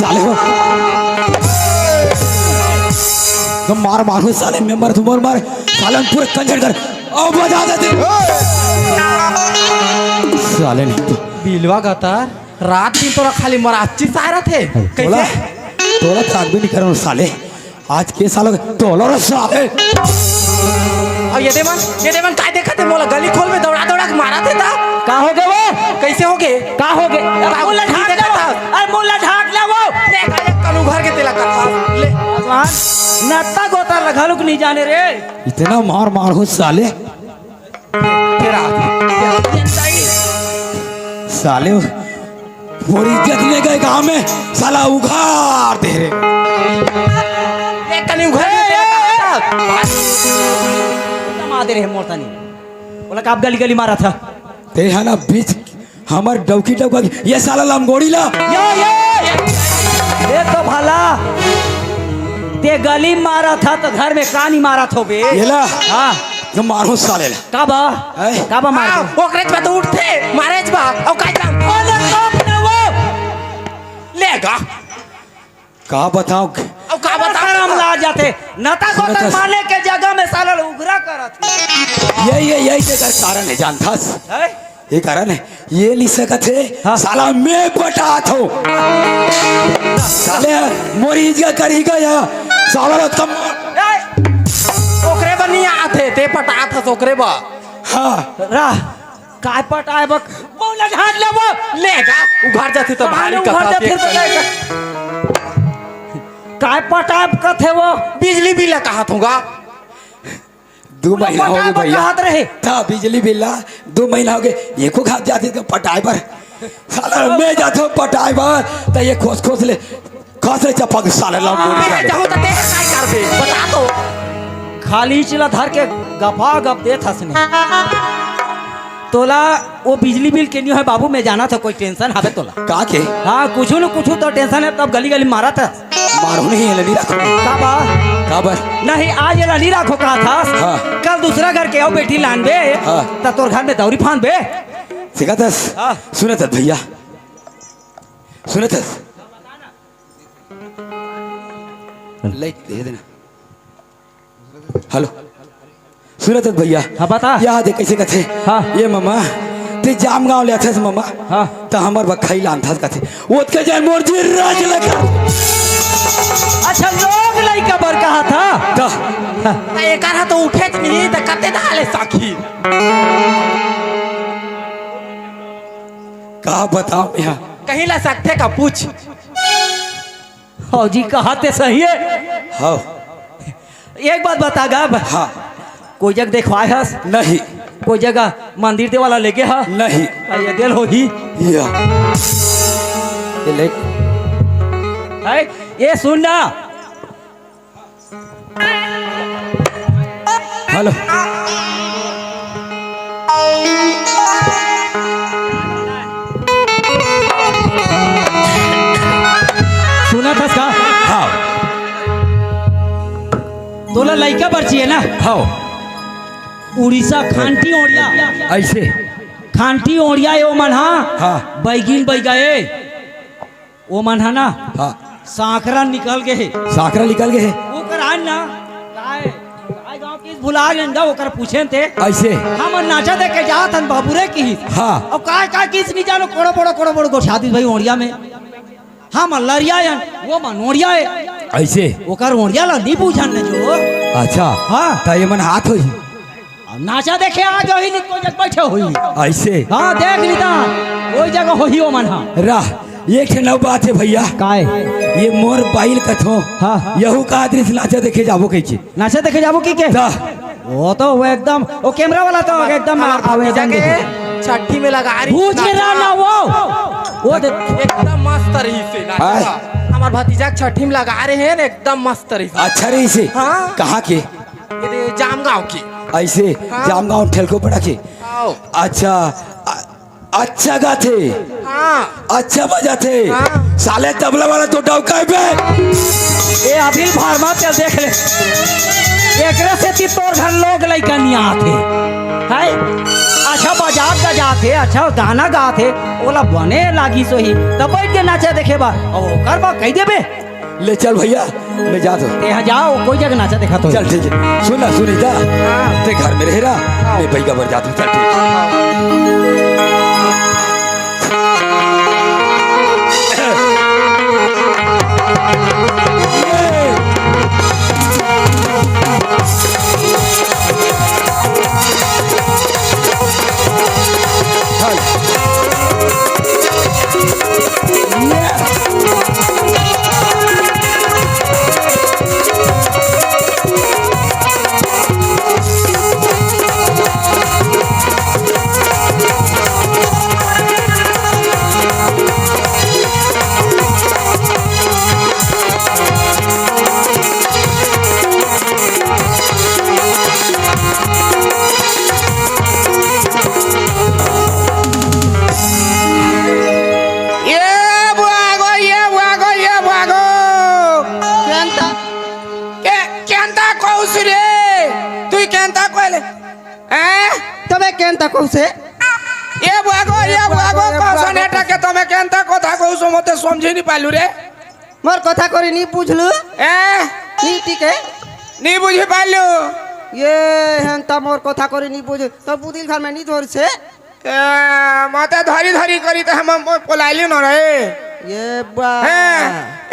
साले हो मार मारो साले में मर तुम मार साले पूरे कंजर कर अब बजा देते साले नहीं तो बिलवा गतार रात दिन तोरा खाली मराची सारा थे तोला तोला थाक भी नहीं करो साले आज के सालों तोला रे साले और ये देवन काय देखा थे मोला गली खोल में दौड़ा दौड़ा के मारा थे ता का हो गए वो कैसे हो गए का हो गए मोला ढाक ले अरे मोला ढाक ले वो देखा एक कनु घर के तेला कथा ले भगवान नत्ता गोता रखलुक नहीं जाने रे इतना मार मार हो साले तेरा साले पूरी इज्जत ले गए गांव में साला उघाड़ दे रे एक कनु घर मादे रे मोरता नहीं बोला काप गली गली मारा था ते है ना बीच हमार डौकी डौका ये साला लंगोड़ी ला ये तो भला ते गली मारा था तो घर में कानी मारा थो बे ये ला हाँ जो मारो साले ला काबा मार दे ओकरे पे तो उठते मारेज बा और काय काम ओले टॉप ने वो लेगा का बताओ और का बता हम ला जाते नता गोता मारने के जगह में साला उगरा करत यही के कारण है जानथास है ये कारण है ये नहीं सकत है हाँ। साला मैं पटात हो साले मोरीज का करी गया साला कम ओकरे बनी आथे ते पटा था ओकरे बा हाँ रा काय पटाए बक बोला झाड़ ले वो लेगा उघाड़ जाती तो भारी उघाड़ कथा जाती तो काय पटाए कथे वो बिजली बिल कहा थूंगा 2 महीना हो गए भैया हाथ रहे था बिजली बिल 2 महीना हो गए ये को खात जाते तो पटाए पर साला मैं जाते हो पटाए पर तो ये खोस ले चपक साले लंगोड़ी साले जाओ तो ते काय कर दे बता दो खाली चिला धर के गफा गप दे थसने तोला वो बिजली बिल के नहीं है बाबू मैं जाना था कोई टेंशन हवे तोला का के हाँ कुछ न कुछ तो टेंशन है तब गली गली मारा था मारो नहीं है नहीं रखो काबा काबर नहीं आज ये नहीं रखो कहा था हाँ। कल दूसरा घर के आओ बेटी लान बे हाँ। तब तोर घर में दौरी फान बे सिखातस हाँ। सुनत भैया सुनत लाइट दे देना हेलो सुनत भैया हाँ बता याद है कैसे कथे हाँ। ये मामा ते जाम गांव ले थे मामा हाँ। तो हमार बखाई लान था कथे ओत के जन मोर जी राज लगा अच्छा लोग लइका बर कहा था तो एक आरा तो उठे नहीं तो कते डाले साखी का बताओ यहाँ कहीं ला सकते का पूछ हाँ जी कहा ते सही है हाँ एक बात बता गा हाँ कोई जगह देखवाए हस नहीं कोई जगह मंदिर दे वाला लेके हा नहीं ये दिल हो ही या ये लाइट है ये सुन ना हेलो सुना था का हाँ तोला लइका बरची है ना हाँ उड़ीसा खांटी ओड़िया ऐसे खांटी ओड़िया है वो मन हाँ। बैगिन बै गए वो मन ना हाँ सांकरा निकल गए साकरा निकल गए वो करान ना काय गांव की भुला लेंदा वो कर पूछे थे ऐसे हम नाचा देख के जात हन बाबूरे की हाँ अब काय काय किस नहीं जानो कोड़ो बड़ो गोशादी भाई ओड़िया में हम लरिया वो मनोड़िया है ऐसे ओकर ओड़िया ला नहीं पूछन जो अच्छा हाँ तो ये मन हाथ हुई नाचा देखे आ गई नहीं कोई जगह बैठे हुई ऐसे हाँ देख लीता कोई जगह हो ही वो मन हाँ राह एक नव बात है भैया काय ये मोर बाइल कथो हाँ। यहू का दृश्य नाचा देखे जाबो कैचे नाचा देखे जाबो की के दा वो तो वो एकदम वो कैमरा वाला तो एकदम आवेदन जाके छठी में लगा रही पूछ के ना वो एकदम मस्त रही से हाय। हमार भतीजा छठी में लगा रहे हैं एकदम मस्त रही अच्छा रही से हाँ। कहाँ के ये जामगांव की ऐसे हाँ। जामगांव ठेलको पड़ा के आओ अच्छा अच्छा गाते हाँ अच्छा बजाते हाँ। साले तबला वाला तो डौका पे ये अभी फार्मा पे देख ले एकरा से ती तोर घर लोग लइका नहीं आते है अच्छा मजाक का जाते अच्छा गाना गाते ओला बने लागी सोही तब बैठ के नाचे देखे बा और ओकर बा कह देबे ले चल भैया मैं जा तो ते यहाँ जाओ कोई जगह नाचा देखा तो चल ठीक है सुना सुनीता ते घर में रह रहा मैं भैया बर जाता हूँ चल ठीक तबे केनता कौसे ये बुआगो कौन एटा के तमे केनता कथा कहू मते समझी नहीं पालू रे मोर कथा करी नी बुझलु ए नी टिके नहीं बुझी पालू ये हेंता मोर कथा करी नी बुझ तो बुदिल घर में नी धर से मते धरी धरी करी त हम पलाइली न रे ये बा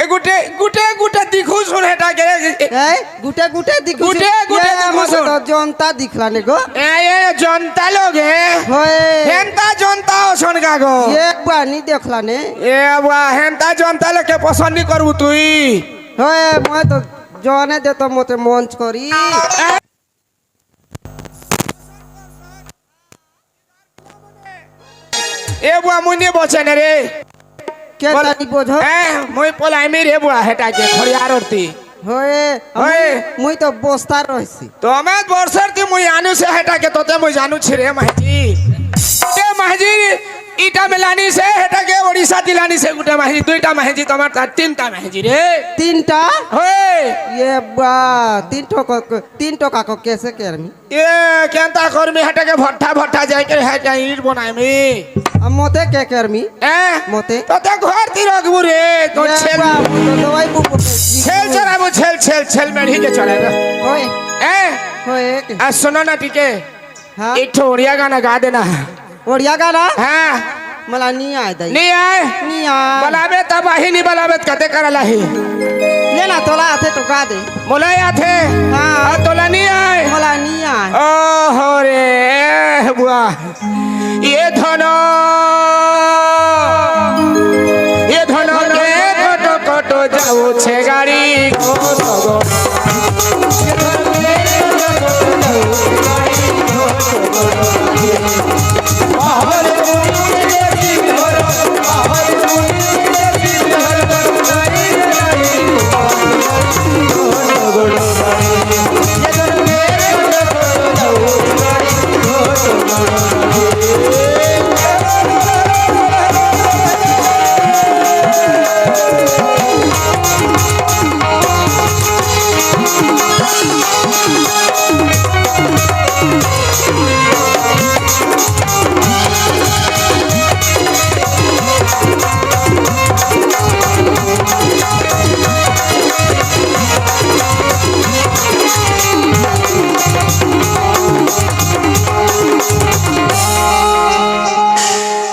ए गुटे गुटे गुटे दिखू सुन हेटा के ए गुटे गुटे दिखु गुटे गुटे दिखु सुन तो जनता दिखला ने गो ये जनता लोग है होए हेंता जनता सुन का गो ये बा नी देखला ने ए बा हेंता जनता लोग के पसंद नहीं करबू तुई होए मैं तो जाने दे तो मते मंच करी ए बुआ मुनी बचन रे के तानी बोझो मुई पलाइमी रे बुआ हेटा के खड़ियार होती होए होए। मुई तो बोस्ता रहसी तो मैं वर्षर थी मुई आनु से हेटा के तोते मुई जानू छिरे महजी ते महजी ईटा मिलानी से हेटा के ओडिशा दिलानी से गुटे महजी दुईटा महजी तमार ता तीनटा महजी रे तीनटा होए ये बा तीन टका को कैसे करमी ये केंता करमी हेटा के भट्ठा भट्ठा जाय के हेटा ईट बनाइमी अब मोते के करमी ए मोते तोते घर ती रखबू रे तो ये छेल बा तो दवाई बुक छेल चराबू छेल छेल छेल मेढ़ी के चढ़ाएगा होए ए होए के आ सुनो ना टीके हां एक ठो ओड़िया गाना गा देना ओड़िया गाना हाँ मला नी आय दई नहीं आए नी आय बलाबे तब आही नहीं बलाबे कते करला ही लेना तोला आथे तो गा दे मोला आथे हाँ। और तोला नहीं आए मला नी आय ओ हो रे बुआ ये धनो के कटो कटो जाओ छे गाड़ी को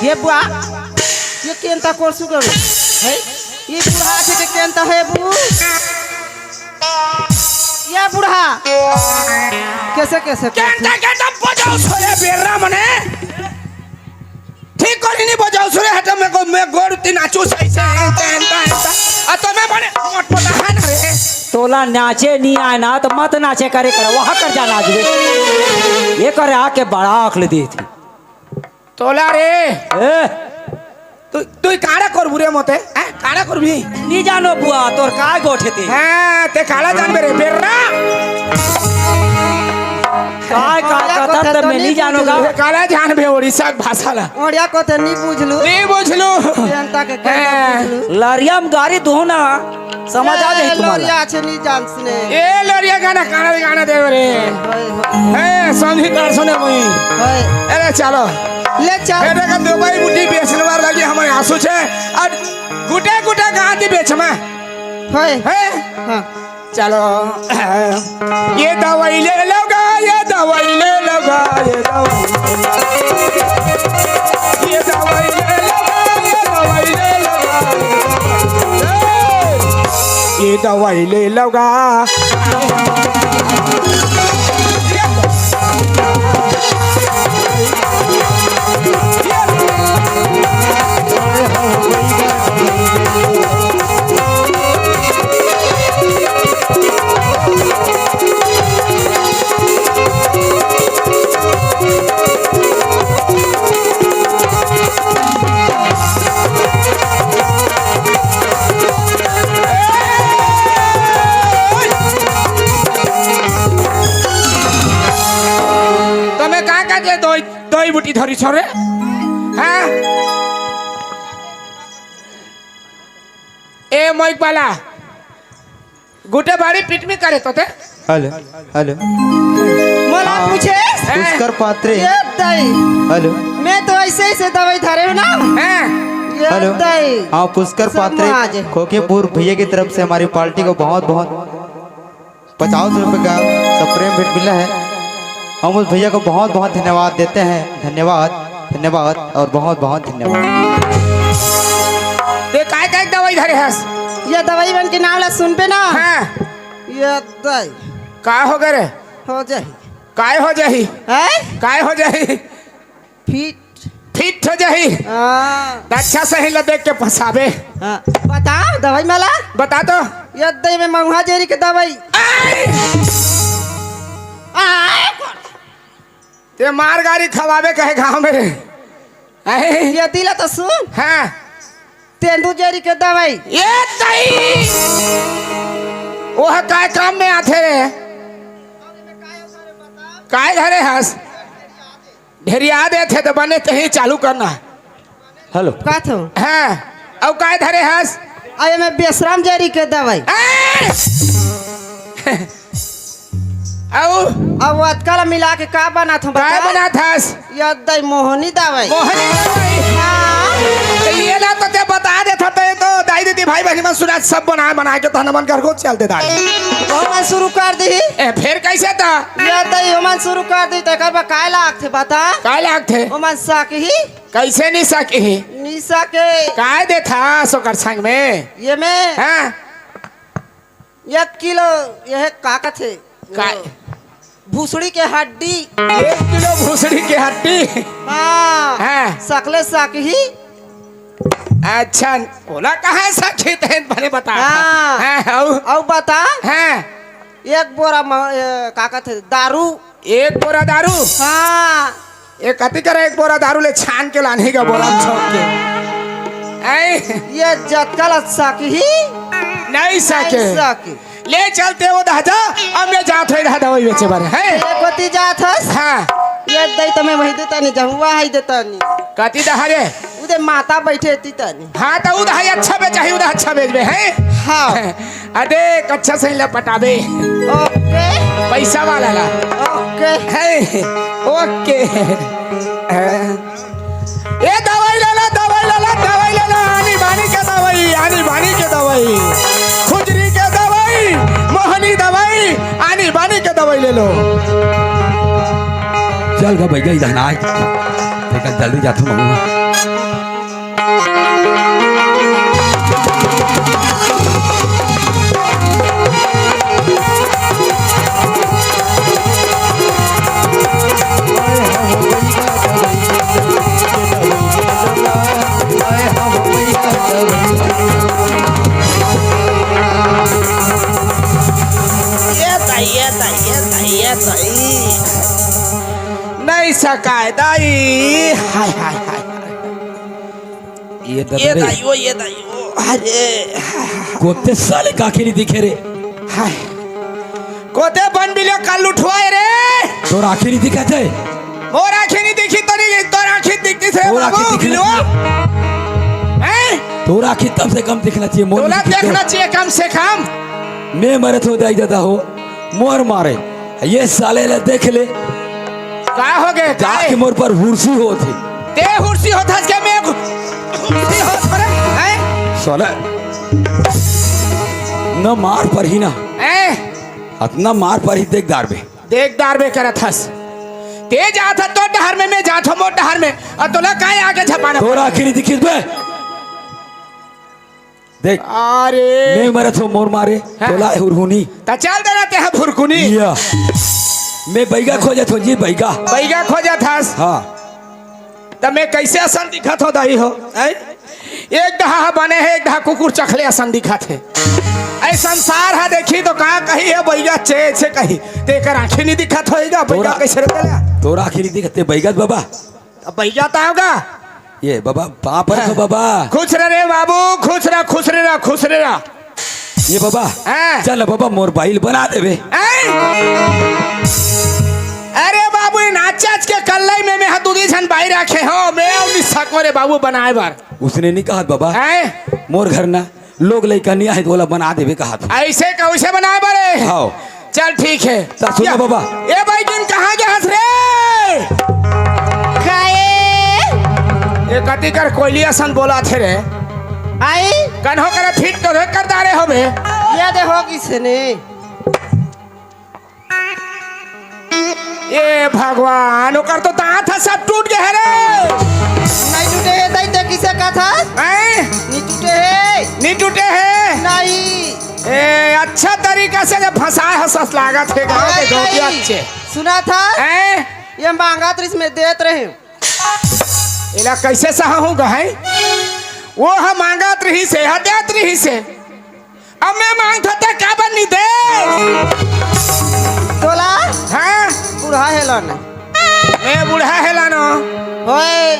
ये बुआ ये केनता कोर्सु करू है ये बुढ़ा आथे के केनता है बू ये बुढ़ा कैसे कैसे केंटा केंटा बजाओ छोरे बेरा मने ठीक करी नहीं बजाओ छोरे हटा मैं गोड़ ती नाचू सही से केंटा आ तो मैं बने मोट मोटा है ना रे तोला नाचे नहीं आए ना तो मत नाचे करे कर वहाँ कर जा नाच बे ये करे आके बड़ा अकल दी थी तोला रे ए तू काड़ा करबू रे मते काड़ा करबी नहीं जानो बुआ तोर काय गोठे थे हां ते काला जानबे रे बेरा काय कथा तो मैं नहीं जानो गा काला जानबे ओडिशा भाषा ला ओड़िया को ते नहीं बुझलू नहीं बुझलू केनता के केनता बुझलू लरिया में गाड़ी दो ना समझ आ जाए तुम्हाला लोरिया छे नी जान्सने ए लोरिया गाना दे रे ए संधी कर सुने मुई होय अरे चलो ले चल बेटा का दुबई बुटी बेचनवार लगी हमारे आंसू छे और गुटे गुटे गाती बेच में होय है हां चलो ये दवाई ले लोगा ये दवाई ले लोगा ये दवाई ले लोगा ये दवाई ले लोगा दही बुटी धरी छोरे हाँ ए मोइक वाला गुटे बाड़ी पिटमी करे तो ते हेलो हेलो मोला पूछे पुष्कर पात्रे ये दई हेलो मैं तो ऐसे से दवाई धरे हूं ना हैं ये हेलो दई हाँ पुष्कर समाज। पात्रे खोकेपुर भैया की तरफ से हमारी पार्टी को बहुत बहुत 50 रुपए का सप्रेम भेंट मिला है। हम उस भैया को बहुत बहुत धन्यवाद देते हैं। धन्यवाद धन्यवाद और बहुत बहुत धन्यवाद। ते काय दवाई धरे हस ये दवाई बन के नाम ला सुन पे ना हाँ ये दई काय हो गए रे हो जाही काय हो जाही है काय हो जाही फिट हो जाही हां अच्छा सही ल देख के फसावे बता दवाई मला बता तो ये दई में मंगहा जेरी के दवाई ते मार गाड़ी खवावे कहे गाँव में रे ये दिला तो सुन हाँ तेंदू जेरी के दवाई ये दही वह काय काम में आते रे काय धरे हस ढेरिया दे थे तो बने कहीं चालू करना हेलो का थो हाँ अब काय धरे हस आये में बेसराम जेरी के दवाई अब अतकाला मिला के का बना था काय बना थास ये दई मोहनी दवाई मोहनी दवाई तो ये ना तो ते बता दे था तो दाई दीदी भाई बहन में सुना सब बना के तहन मन कर को चलते दाई ओमन शुरू कर दी ए फिर कैसे था ये दई ओमन शुरू कर दी तकर बा काय लाग थे बता काय लाग थे ओमन साक ही कैसे नहीं सकी निशा के काय दे था सोकर संग में ये में हाँ 1 किलो यह काका थे काय भूसड़ी के हड्डी 1 किलो भूसड़ी की हड्डी हाँ हाँ सकले साक ही अच्छा ओला कहाँ सखी थे भले बता हाँ। हाँ और बता हाँ 1 बोरा काका थे दारू 1 बोरा दारू हाँ ये कति करे 1 बोरा दारू ले छान के लाने का बोरा छोड़ के ये जतकल साकी ही नहीं सके साकी ले चलते वो दादा अब मैं जात हो दादा वही बेचे बारे है कोती जात हस हाँ ये दई तमे वही देता नहीं जहुआ है देता नहीं कति दहारे उधर माता बैठे ती तनी हाँ तो उधर अच्छा बेचा ही उधर अच्छा बेच बे है हाँ अरे अच्छा सही लपटाबे ओके पैसा वाला ला ओके है ओके ये दवाई ले ला आनी बानी के दवाई खुजरी के दवाई मोहनी दवाई आनी बानी के दवाई ले लो चल गा भैया इधर आए देखा जल्दी जाता हूँ नहीं सकाए दाई हाय हाय हाय ये दाइयो अरे कोते साले काखेरी दिखे रे हाय कोते बन बिलो कल उठवाए रे तोर आखिरी दिखा थे मोर आंखें नहीं दिखी तो नहीं तोर आंखें दिखती थे तोर आंखें बाबू दिखी बिलो हैं तोरा की कम से कम दिखना चाहिए मोर तोला की तो- देखना चाहिए कम से कम। मैं मरे तो दाई दादा हो मोर मारे ये साले ले देख ले का हो गए जाके मोर पर हुर्सी होती ते हुर्सी होता के मैं हुर्सी होत रे हैं साले न मार पर ही ना इतना मार पर ही देखदार बे देखदार बे करत हस ते जात तो डहर में मैं जात मोर डहर में और तोला काहे आगे झपाना तोरा आखिरी दिखिस बे देख अरे मैं मरे तो मोर मारे तोला हुरहुनी ता चल देना ते है फुरकुनी या मैं बैगा खोजत हो जी बैगा बैगा खोजत हस हाँ तब मैं कैसे असन दिखत हो दाई हो ऐ एक दहा बने है एक दहा कुकुर चखले असन दिखत है ऐ संसार है देखी तो कहाँ कही है बैगा चे से कही तेकर आंखें नहीं दिखत होएगा बैगा तोरा- कैसे रहता तोरा आखिरी दिखते बैगा बाबा अब बैगा तो होगा ये बाबा वहाँ पर तो बाबा खुश रह रे बाबू खुश रह खुश रह खुश रह ये बाबा हाँ। चल बाबा मोबाइल बना देवे अरे बाबू ये नाचाच के कल्लाई में मैं दूधी झन बाई रखे हो मैं उन्नी सको रे बाबू बनाए बार उसने नहीं कहा बाबा हैं मोर घर ना लोग लड़का नहीं आए तो बोला बना देवे कहा था ऐसे कैसे बनाए बारे हाँ चल ठीक है ता सुनो या- बाबा। ए भाई किन कहाँ गया हंस रे ये कति कर कोयलिया सन बोला थे रे आई कन्हो करे फिट तो कर दारे हो बे ये देखो किसने ये भगवान ओकर तो दांत है सब टूट गए रे नहीं टूटे है दाई ते किसे का था हैं नहीं टूटे है नहीं टूटे हैं नहीं ए अच्छा तरीका से जब फंसाए हंस लागत है गांव के गौती अच्छे सुना था हैं ये मांगा तो इसमें देत रहे इला कैसे सहूँगा है वो हम मांगत रही से हदेत रही से अब मैं मांगता था क्या बनी दे तोला हाँ बूढ़ा है लन मैं बूढ़ा है लानो होए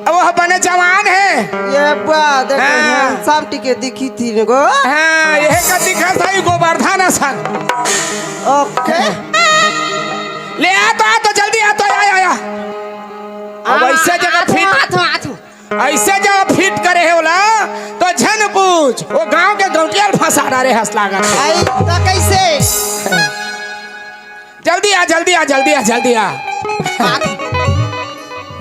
अब वो बने जवान है ये बुआ देखो हाँ। शाम टिके दिखी थी ने गो हाँ यह का दिखा था ये गोवर्धन सन ओके ले आ तो जल्दी आ तो आया अब ऐसे जगह फिट ऐसे जगह फिट करे है बोला तो झन पूछ वो गांव के गौटियाल फंसा रहे हंस लागत आई तो कैसे जल्दी आ जल्दी आ जल्दी आ जल्दी आ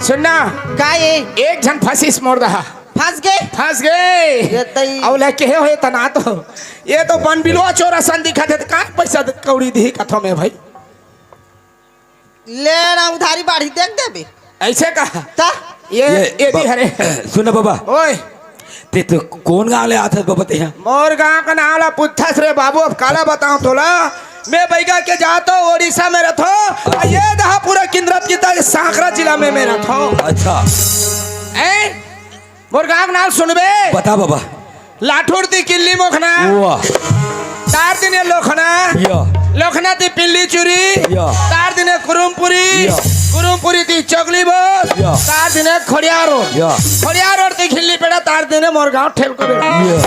सुनना का ये एक जन फंसिस मोड़ रहा फंस गए फंस गए ये तई अब लेके हो तना तो ये तो बन बिलो चोरा सन दिखा दे कहाँ पैसा कौड़ी दी कथों में भाई लेना उधारी बाढ़ी देख देबे ऐसे कहा ता ये दी हरे सुन बाबा ओए ते तो कौन गाँव ले आता बाबा ते यहाँ मोर गांव का नाम ला पुत्थस रे बाबू अब काला बताऊं तोला मैं बैगा के जातो ओडिशा में रथो ये दहा पूरा किंद्रत की तरह सांकरा जिला में मैं रथो अच्छा ए मोर गांव का नाम सुनबे बता बाबा लाठुर दी किल्ली मोखना वाह तार दिने लोखना या लोखना दी पिल्ली चुरी या। तार दिने कुरुमपुरी या। कुरुमपुरी दी चगली बस या। तार दिने खड़िया रोड या। खड़िया रोड दी खिल्ली पेड़ा तार दिने मोर गांव ठेल को बेड़ा ये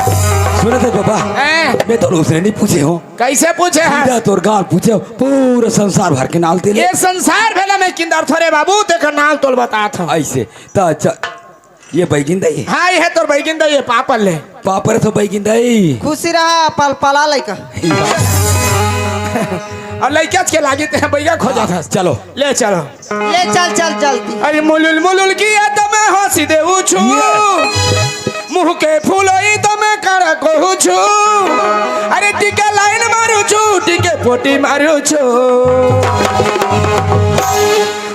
सुने थे बाबा हैं? मैं तो उसने नहीं पूछे हो कैसे पूछे है सीधा तोर गाँव पूछे पूरा संसार भर के नाल तेले ये संसार भेला में किंदर थोरे बाबू तेकर नाम तोल बता था ऐसे तो अच्छा ये बैगिंदा ही हाँ ये है तोर बैगिंदा ये पापल ले पापर तो बैगिंदा ही खुशी रहा पल पला लइका और लड़का के लागे ते बैगा खोजा था चलो ले चलो ले चल चल जल्दी अरे मुलुल मुलुल की याद में हंसी दे उछू मुंह के फूलोई तो मैं कर कहू छु अरे टिके लाइन मारू छु टिके पोटी मारू छु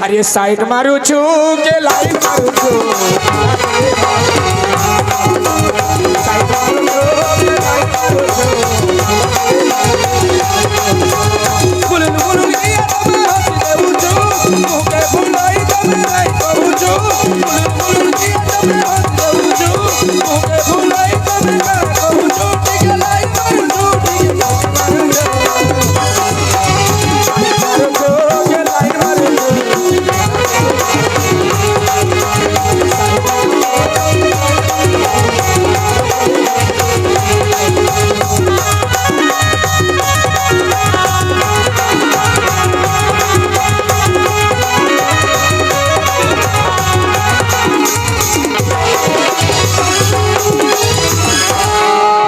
अरे साइड मारू छु के लाइन मारू छु साइड मारू छु, के लाइन मारू छु। मुलुल मुलुल की याद में हंसी दे उछू मुंह के फूलोई तो मैं कर कहू छु मुलुल मुलुल की याद में हंसी दे उछू मुंह के फूलोई तो मैं कर कहू छु टिके लाइन मारू छु टिके पोटी मारू छु के लाइन मारू छु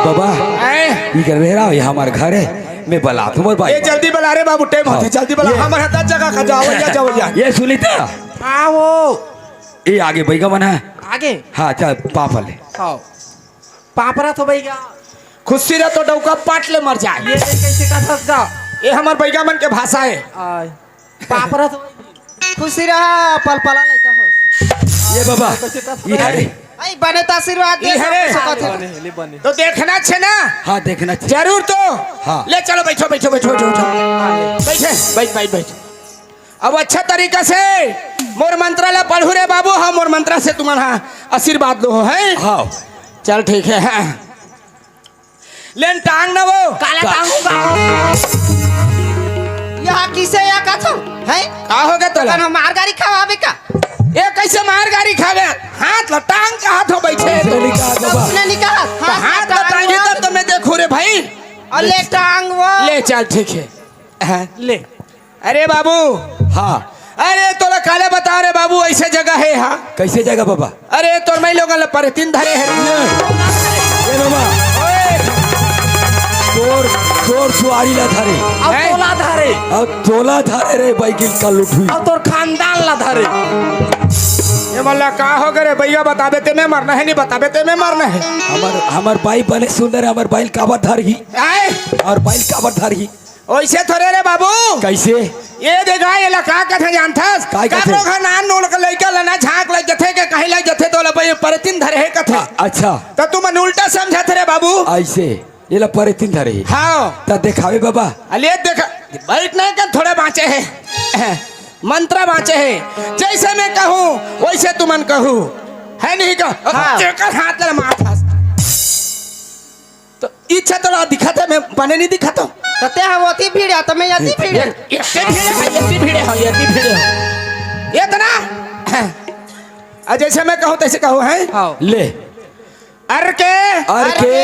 बाबा हैं? ये कर रहा ये हमारे घर है मैं बला तुम्हारे भाई ये जल्दी बुला रे बाबू टाइम होते जल्दी बुला हमारे हाथ जगह का जाओ या ये सुनी था हाँ वो ये आगे बैगा बना है आगे हाँ चल पापा ले हाँ पापरा तो भैया खुशी रह तो डौका पाट ले मर जाए ये कैसे का सकता ये हमार बैगा मन के भाषा है पापरा तो खुशी रहा पलपला लइका हो ये बाबा ये अरे आई बने तो आशीर्वाद दे ई हरे। सकत तो देखना छे ना हाँ देखना चाहिए जरूर तो हाँ। ले चलो बैठो बैठो बैठो बैठो बैठे बैठ बैठ बैठ अब अच्छा तरीका से मोर मंत्रालय पढ़ू रे बाबू हाँ मोर मंत्रा से तुम्हारा आशीर्वाद लो है हाँ चल ठीक है हाँ। लेन टांग ना वो काला टांगूंगा यहाँ किसे या का छो है का हो गया तोला कन मार गाड़ी खवावे का ये कैसे मार गाड़ी खावे हाथ ला टांग का हाथ हो बैठे चली का बाबा उसने निकाला तो हाथ ला टांगी तब तो मैं देखू रे भाई और ले टांग वो ले चल ठीक है हाँ। ले अरे बाबू हाँ अरे तोला काले बता रे बाबू ऐसे जगह है हाँ कैसे जाएगा बाबा अरे तो मैं लोग पर तीन धरे है ए बाबा तोर तोर सुआरी ला धारे अब तोला धारे अब तोला धारे रे बाइकिल का लुठुई अब तोर खानदान ला धारे ये मल्ला का हो गए भैया बताबे ते में मरना है नहीं बताबे ते में मरना है हमार बाई बने सुंदर है हमार बाइल काबर धार ही आए और बाइल काबर धार ही ओइसे थोड़े रे बाबू कैसे ये देखा ये लका कथे जानथस काय कथे? काकरो घर नान नोल के लइका लना झांक लग जथे के कहीं लग जथे तो लबे परतिन धरे है कथे अच्छा तो तुम उल्टा समझत रे बाबू ऐसे ये ला परे तीन धारे ही हाँ ता दिखावे बाबा अले देखा बैठ नहीं कर थोड़े बाँचे है मंत्र बाँचे है जैसे मैं कहूँ वैसे तुमन कहूँ है नहीं का हाँ। जेकर हाथ ले माथा तो इच्छा तो दिखाते मैं बने नहीं दिखाता तते हम ओती भीड़ तो मैं यति भीड़ ये भीड़े हो इतना जैसे मैं कहूँ तैसे कहूँ है हाँ ले अर के अर के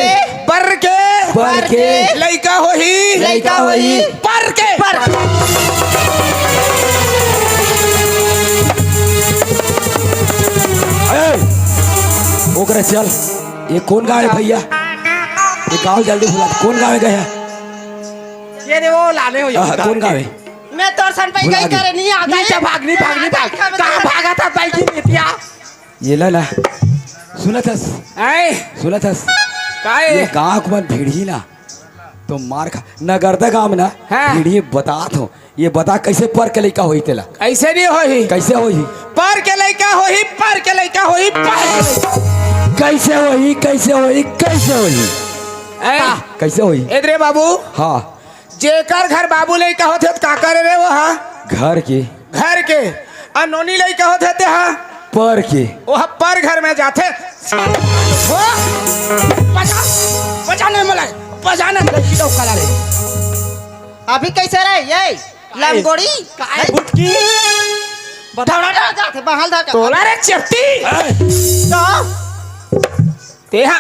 बर के बर के लइका हो ही लइका होई पर के पर ए, ओकरा चल ये कौन गाँव है भैया ये गाँव जल्दी भुला कौन गाँव है गया ये रे वो लाने हो कौन गाँव है मैं तोर सन पे बुला गई दे। करे नहीं आ गई भागनी कहां भागा था बाइक की बेटिया ये ला ना सुना था आए सुना था काए ये गाँव को मन भीड़ी ना तो मार खा नगरदा गाँव में ना हाँ। भीड़ी बता तो ये बता कैसे पर के लइका होई तेला ऐसे नहीं हो ही कैसे होई पर के लइका हो ही पर के लइका हो ही कैसे होई कैसे होई कैसे होई कैसे होई इधरे बाबू हाँ जेकर घर बाबू लइका होते तो का करे रे वो हाँ घर के घर के अनोनी लइका होते थे हाँ पर के वो पर घर में जाते वो बचाने में बजाने लड़की तो कला रे अभी कैसे रे ये लंगोड़ी काय बुटकी धौड़ा जाते बहाल धा तोला रे चट्टी तो तेहा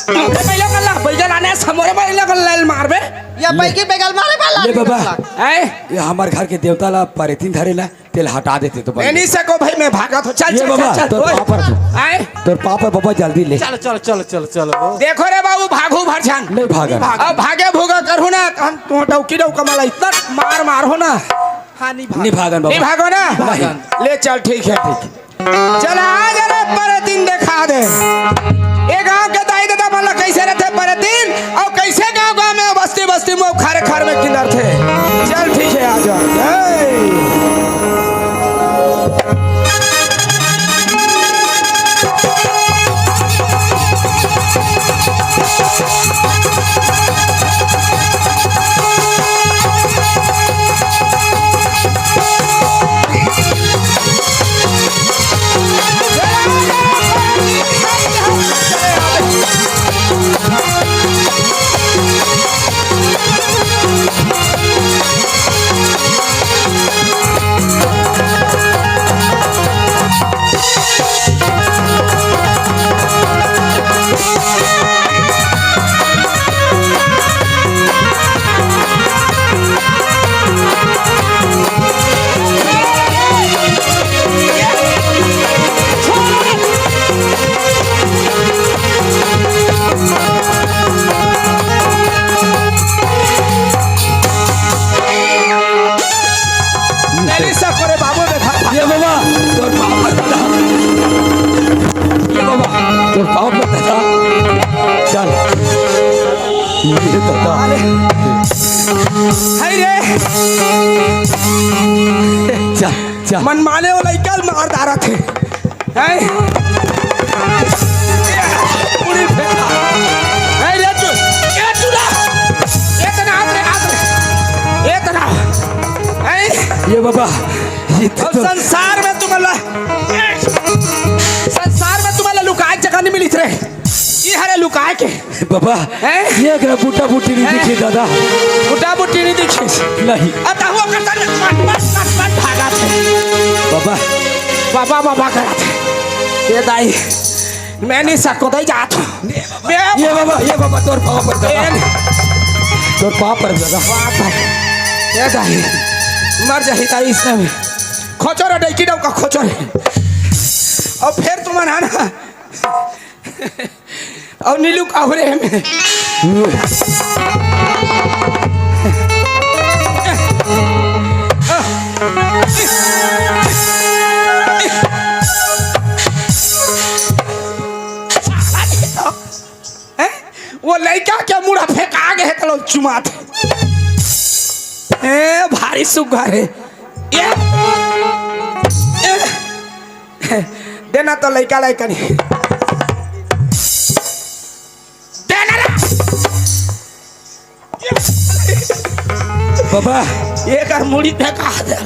हमरे पहले कल्ला बैजल आने समोरे पहले कल्ला मारबे या बाइक बेगल मारे वाला ले बाबा आए ये हमारे घर के देवता ला परेतीन धरे ला तेल हटा देते तो मैं नहीं सको भाई मैं भागा तो चल ये चल बाबा चल तोर ओए, पापा तू आए तोर पापा बाबा जल्दी ले चलो चलो चलो चलो चलो देखो रे बाबू भागू भरछन नहीं भागा अब भागे भूगा करू ना हम तू डौकी डौका माला इतना मार मार हो ना हाँ नहीं नहीं भागन नहीं बाबा भागो ना ले चल ठीक है चल आज रे पर दिन दिखा दे ये गांव के दाई दादा वाला कैसे रहते पर दिन और कैसे गांव गांव में बस्ती बस्ती में खारे खार में किधर थे चल ठीक है आ जाओ ये दादा हाय रे जा जा मन माने वो लड़का मार डारा थे हैं पूरी फेंका हाय रे तू ये चूड़ा इतना इतना हैं ये बाबा ये और संसार में तुम्हारा लुकाए जगह नहीं मिली थे ये हरे लुकाए के बाबा हैं? ये अगर बूटा बूटी नहीं दिखी दादा बुढ़ा बुढ़ी नहीं दिखी नहीं अतः वो करता मत भागा थे बाबा बाबा बाबा करा थे ये दाई मैं नहीं सको दाई जात हूँ ये बाबा तोर पाँव पर दादा तोर पाँव पर दादा ये दाई मर जाही दाई इसने में खोचो रे डैकी डौ का खोचो रे और फिर तुम ना और नीलू कावरे में वो लड़का क्या मुड़ा फेंका गए तो चुमा थे भारी सुगर है देना तो लड़का लड़का नहीं देना ना बाबा ये कर मुड़ी फेंका दे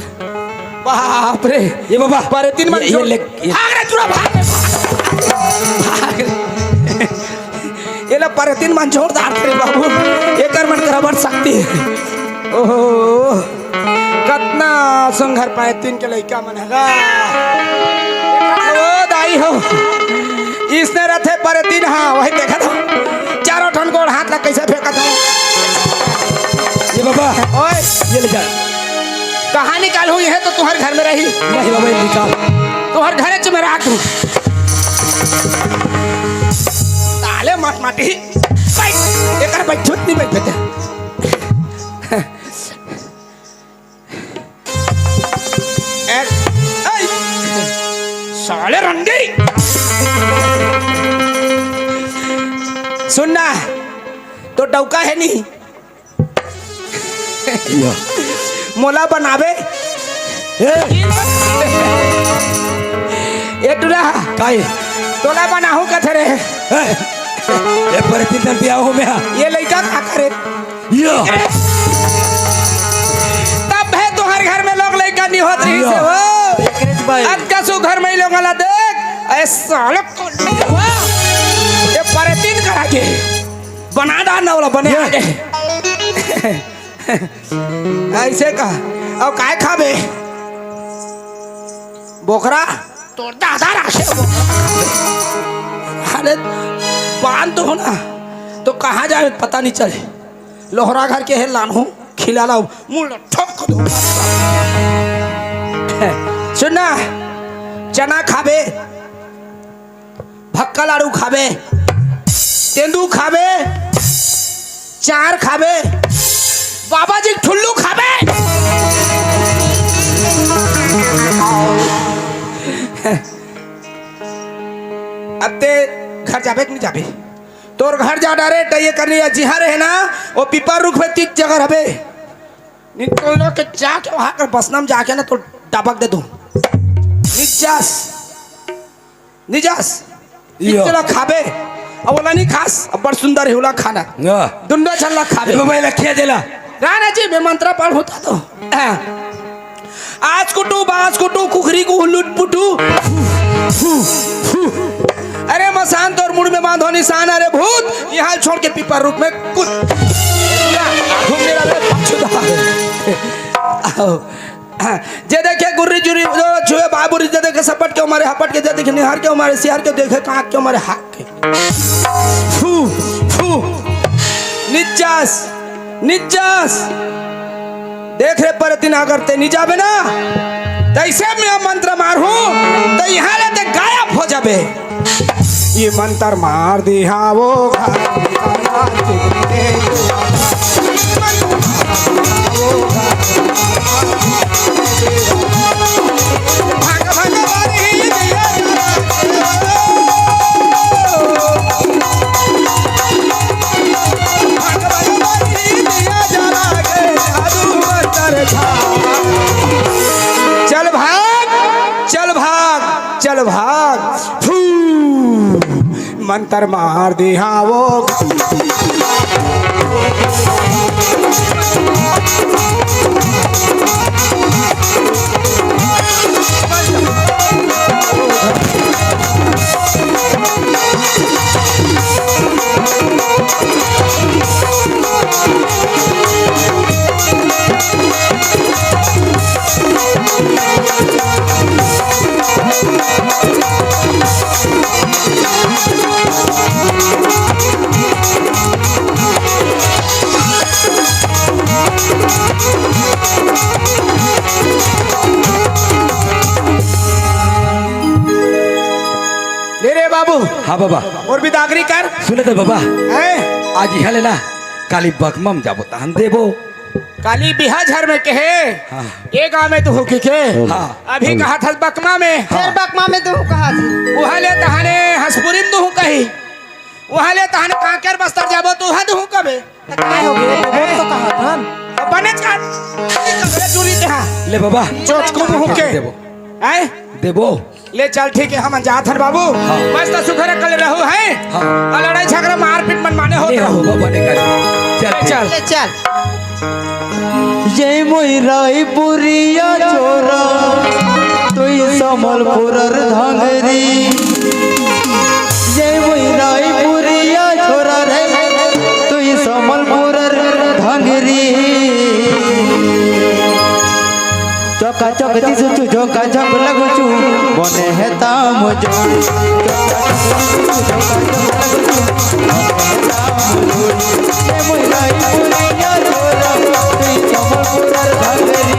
बाप रे ये बाबा पर तीन मन ये भाग रे चूड़ा भाग ये ला पर तीन मन जोरदार थे बाबू एक कर मन करबड़ सकती है ओहो कितना संघर पाए तीन के लड़का मन हैगा ओ दाई हो इसने रथे पर तीन हाँ वही देखा था चारों ठन गोड़ हाथ लग कैसे फेंका था ये बाबा ओए ये ले जा कहाँ निकाल हुई है तो तुम्हारे घर में रही नहीं बाबा ये निकाल तुम्हारे घर च में राख दूं ताले मत माटी बैठ एक बैठुत नहीं बैठते साले रंडी सुनना तो डौका है नहीं या मोला बनावे ये टुरा काय तोला बनाहू कथे रे ये पर तीन दिन पिया हो मैं ये लड़का का करे या तब है तुम्हारे घर में लोग लड़का नहीं होत रही से हो अब कसु घर में ही लोग वाला देख ऐसा ये परेतीन करा के बना डालना वाला बने आगे ऐसे का अब काय खाबे बोकरा तो दादा राशे अरे बांध तो हो ना तो कहाँ जाए पता नहीं चले लोहरा घर के है लानू खिला लाओ मुंह ठोक दो सुनना चना खाबे भक्का लाड़ू खाबे तेंदू खाबे चार खाबे बाबा जी ठुल्लू खाबे अब ते घर जाबे कि नहीं जाबे तोर घर जा डायरेक्ट ये करनी है जिहा रहे ना वो पीपर रुख में 30 जगह रहे निकलो के जाके वहां कर बसनाम जाके ना तो डबक दे दूं निजास निजास इतना खाबे अब बोला नहीं खास अब बड़ सुंदर होला खाना या दुंडा चलना खाबे बाबा ये लखिया देला राणा जी में मंत्र पाठ होता तो आज कुटू बाज कुटू कुखरी को लुट पुटू अरे मसान तोर मुड़ में बांधो निशान अरे भूत यहाँ छोड़ के पीपर रूप में कुछ जे देखे गुर्री जुरी जो छुए बाबूरी जे देखे सपट के हमारे हपट के जे देखे निहार के हमारे सियार के देखे कांक के हमारे हाथ के फू फू निचास निचास देख रे पर दिन अगर ते नहीं जाबे ना तैसे मैं मंत्र मारू तो यहाँ लेते गायब हो जाबे ये मंत्र मार दिया वो भाग मंत्र मार दी हाँ वो ले रे बाबू हाँ बाबा और भी दागरी कर सुने तो बाबा हैं आज यहाँ लेना काली बकमम जाबो तहन देबो काली बिहा झर में कहे हाँ। ये गाँव में तू हो के हाँ अभी कहा था बकमा में फिर बकमा में तू कहा थी वहाँ ले तहाने हंसपुरी में तू कही वहाँ ले तहाने कांकेर बस्तर जाबो तू वहाँ तू कबे काय हो गए वो तो कहा था बने का चूरी दे ले बाबा चोच को मुँह के देबो हैं देबो ले चल ठीक है हम जात हन बाबू बस तो सुखरे कल रहो है हाँ। लड़ाई झगड़ा मारपीट मनमाने होते ले रहो हो बाबा ने कर चल ठीक। चल ले चल जय मोई रायपुरिया छोरा तुई समलपुरर धांगरी जय मोई रायपुरिया छोरा रे तुई समलपुरर धांगरी चौका चौक दिसुचु झोका झप लगुचु बने है ताम जोड़ी जय मोई रायपुरिया छोरा तुई समलपुरर धांगरी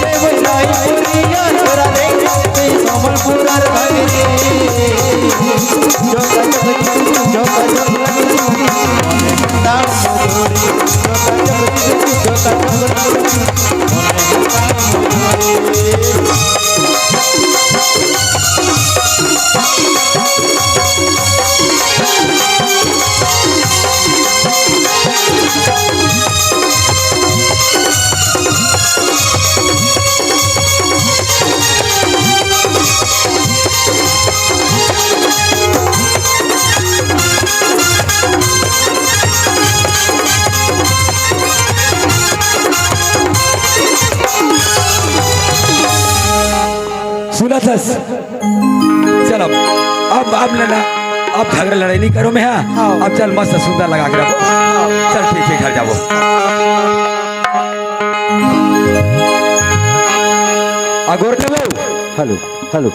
जय मोई रायपुरिया छोरा रे तुई समलपुरर धांगरी चौका चौक दिसुचु झोका झप लगुचु बने है ताम जोड़ी चौका चौक दिसुचु झोका झप लगुचु बने है ताम सुना था चल अब लेना अब झगड़ा लड़ाई नहीं करो मैं हाँ अब चल मस्त सुंदर लगा के रखो चल ठीक है घर जाबो अगोर के हेलो हेलो